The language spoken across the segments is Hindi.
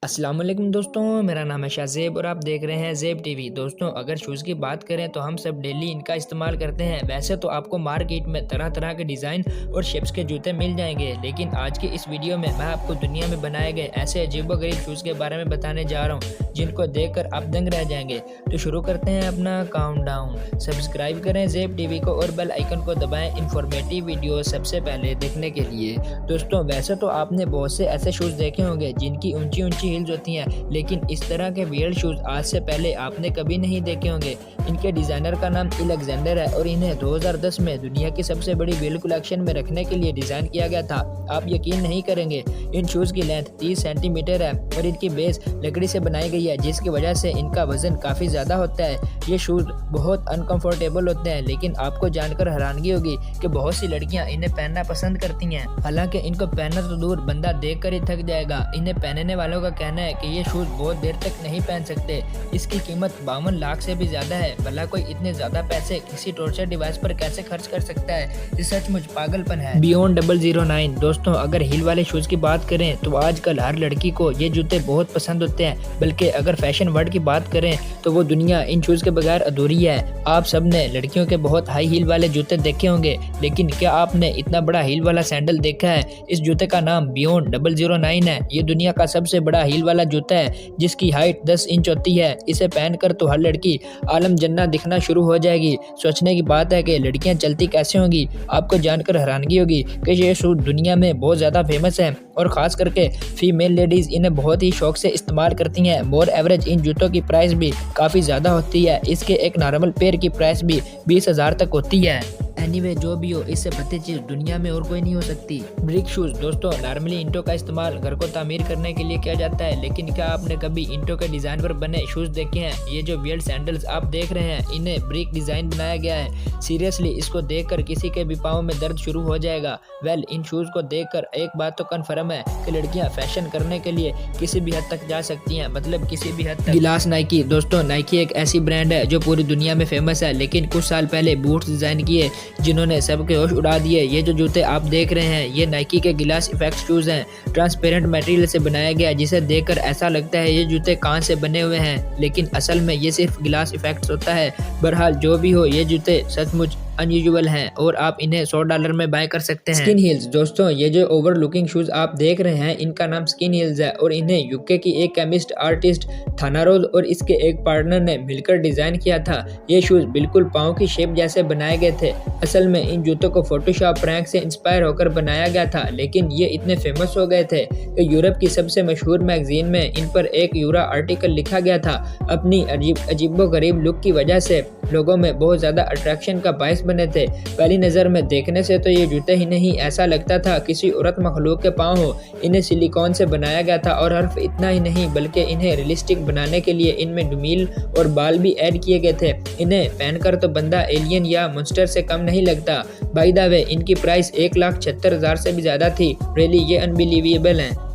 अस्सलाम वालेकुम दोस्तों, मेरा नाम है शाहज़ेब और आप देख रहे हैं ज़ेब टीवी। दोस्तों, अगर शूज़ की बात करें तो हम सब डेली इनका इस्तेमाल करते हैं। वैसे तो आपको मार्केट में तरह तरह के डिज़ाइन और शेप्स के जूते मिल जाएंगे, लेकिन आज की इस वीडियो में मैं आपको दुनिया में बनाए गए ऐसे अजीबोगरीब शूज़ के बारे में बताने जा रहा हूँ जिनको देखकर आप दंग रह जाएंगे। तो शुरू करते हैं अपना काउंटडाउन। सब्सक्राइब करें ज़ेब टीवी को और बेल आइकन को दबाएं इन्फॉर्मेटिव वीडियो सबसे पहले देखने के लिए। दोस्तों, वैसे तो आपने बहुत से ऐसे शूज़ देखे होंगे जिनकी ऊंची ऊंची हील्स होती हैं, लेकिन इस तरह के वियर्ड शूज़ आज से पहले आपने कभी नहीं देखे होंगे। इनके डिज़ाइनर का नाम अलेक्जेंडर है और इन्हें 2010 में दुनिया की सबसे बड़ी व्हील कलेक्शन में रखने के लिए डिज़ाइन किया गया था। आप यकीन नहीं करेंगे, इन शूज़ की लेंथ 30 सेंटीमीटर है और इनकी बेस लकड़ी से बनाई गई है, जिसकी वजह से इनका वजन काफ़ी ज़्यादा होता है। ये शूज़ बहुत अनकंफर्टेबल होते हैं, लेकिन आपको जानकर हैरानगी होगी कि बहुत सी लड़कियां इन्हें पहनना पसंद करती हैं। हालांकि इनको पहनना तो दूर, बंदा देख कर ही थक जाएगा। इन्हें पहनने वालों का कहना है कि ये शूज़ बहुत देर तक नहीं पहन सकते। इसकी कीमत 52 लाख से भी ज़्यादा है। भला कोई इतने ज़्यादा पैसे किसी टॉर्चर डिवाइस पर कैसे खर्च कर सकता है? ये सचमुच पागलपन है। बियॉन्ड 009। दोस्तों, अगर हील वाले शूज़ की बात करें तो आजकल हर लड़की को ये जूते बहुत पसंद होते हैं, बल्कि अगर फैशन वर्ल्ड की बात करें तो वो दुनिया इन शूज़ के बगैर अधूरी है। आप सब ने लड़कियों के बहुत हाई हील वाले जूते देखे होंगे, लेकिन क्या आपने इतना बड़ा हील वाला सैंडल देखा है? इस जूते का नाम बियॉन्ड 009 है। ये दुनिया का सबसे बड़ा हील वाला जूता है जिसकी हाइट 10 इंच होती है। इसे पहनकर तो हर लड़की आलम जन्ना दिखना शुरू हो जाएगी। सोचने की बात है कि लड़कियां चलती कैसे होंगी। आपको जानकर हैरानगी होगी कि ये शूज दुनिया में बहुत ज़्यादा फेमस है और ख़ास करके फीमेल लेडीज़ इन्हें बहुत ही शौक से इस्तेमाल करती हैं। मोर एवरेज इन जूतों की प्राइस भी काफ़ी ज़्यादा होती है। इसके एक नॉर्मल पेयर की प्राइस भी 20,000 तक होती है। एनीवे, जो भी हो, इससे बेहतर चीज़ दुनिया में और कोई नहीं हो सकती। Brick shoes. दोस्तों, नॉर्मली ईंटों का इस्तेमाल घर को तामीर करने के लिए किया जाता है, लेकिन क्या आपने कभी ईंटों के डिज़ाइन पर बने शूज़ देखे हैं? ये जो वियर्ड सैंडल्स आप देख रहे हैं, इन्हें ब्रिक डिज़ाइन बनाया गया है। सीरियसली, इसको देखकर किसी के भी पाँव में दर्द शुरू हो जाएगा। वेल, इन शूज़ को देखकर एक बात तो कन्फर्म है कि लड़कियाँ फैशन करने के लिए किसी भी हद तक जा सकती हैं, मतलब किसी भी हद तक। गिलास नाइकी। दोस्तों, नाइकी एक ऐसी ब्रांड है जो पूरी दुनिया में फेमस है, लेकिन कुछ साल पहले बूट्स डिज़ाइन किए जिन्होंने सबके होश उड़ा दिए। ये जो जूते आप देख रहे हैं, ये नाइकी के गिलास इफेक्ट शूज़ हैं। ट्रांसपेरेंट मटेरियल से बनाया गया, जिसे देखकर ऐसा लगता है ये जूते कांच से बने हुए हैं, लेकिन असल में ये सिर्फ गिलास इफेक्ट होता है। बहरहाल, जो भी हो, ये जूते सचमुच अनयूजुअल हैं और आप इन्हें $100 में बाय कर सकते हैं। Skin heels. दोस्तों, ये जो ओवर लुकिंग शूज़ आप देख रहे हैं, इनका नाम स्किन हील्स है और इन्हें यूके की एक केमिस्ट आर्टिस्ट थानारोज और इसके एक पार्टनर ने मिलकर डिज़ाइन किया था। ये शूज़ बिल्कुल पाँव की शेप जैसे बनाए गए थे। असल में इन जूतों को फोटोशॉप प्रैंक से इंस्पायर होकर बनाया गया था, लेकिन ये इतने फेमस हो गए थे कि यूरोप की सबसे मशहूर मैगजीन में इन पर एक यूरा आर्टिकल लिखा गया था। अपनी अजीबोगरीब लुक की वजह से लोगों में बहुत ज़्यादा अट्रैक्शन का बायस बने थे। पहली नज़र में देखने से तो ये जूते ही नहीं, ऐसा लगता था किसी औरत मखलूक के पाँव हो। इन्हें सिलिकॉन से बनाया गया था और सिर्फ इतना ही नहीं, बल्कि इन्हें रियलिस्टिक बनाने के लिए इनमें डुमील और बाल भी ऐड किए गए थे। इन्हें पहनकर तो बंदा एलियन या मॉन्स्टर से कम नहीं लगता। बाय द वे, इनकी प्राइस 1,76,000 से भी ज़्यादा थी। रियली, ये अनबिलीवेबल है।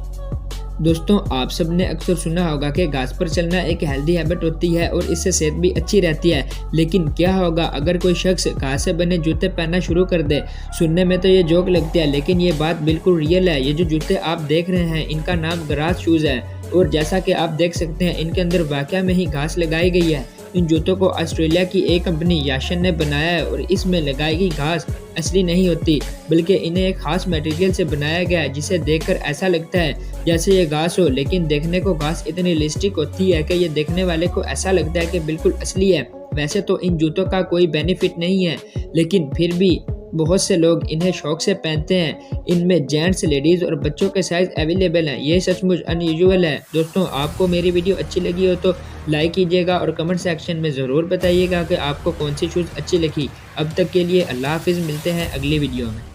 दोस्तों, आप सब ने अक्सर सुना होगा कि घास पर चलना एक हेल्दी हैबिट होती है और इससे सेहत भी अच्छी रहती है, लेकिन क्या होगा अगर कोई शख्स घास से बने जूते पहनना शुरू कर दे? सुनने में तो ये जोक लगती है, लेकिन ये बात बिल्कुल रियल है। ये जो जूते आप देख रहे हैं, इनका नाम ग्रास शूज़ है और जैसा कि आप देख सकते हैं, इनके अंदर वाकई में ही घास लगाई गई है। इन जूतों को ऑस्ट्रेलिया की एक कंपनी याशन ने बनाया है और इसमें लगाई गई घास असली नहीं होती, बल्कि इन्हें एक खास मटेरियल से बनाया गया है जिसे देखकर ऐसा लगता है जैसे ये घास हो, लेकिन देखने को घास इतनी रियलिस्टिक होती है कि ये देखने वाले को ऐसा लगता है कि बिल्कुल असली है। वैसे तो इन जूतों का कोई बेनिफिट नहीं है, लेकिन फिर भी बहुत से लोग इन्हें शौक से पहनते हैं। इनमें जेंट्स, लेडीज़ और बच्चों के साइज़ अवेलेबल हैं। ये सचमुच अनयूजुअल है। दोस्तों, आपको मेरी वीडियो अच्छी लगी हो तो लाइक कीजिएगा और कमेंट सेक्शन में ज़रूर बताइएगा कि आपको कौन सी शूज़ अच्छी लगी। अब तक के लिए अल्लाह हाफिज़, मिलते हैं अगली वीडियो में।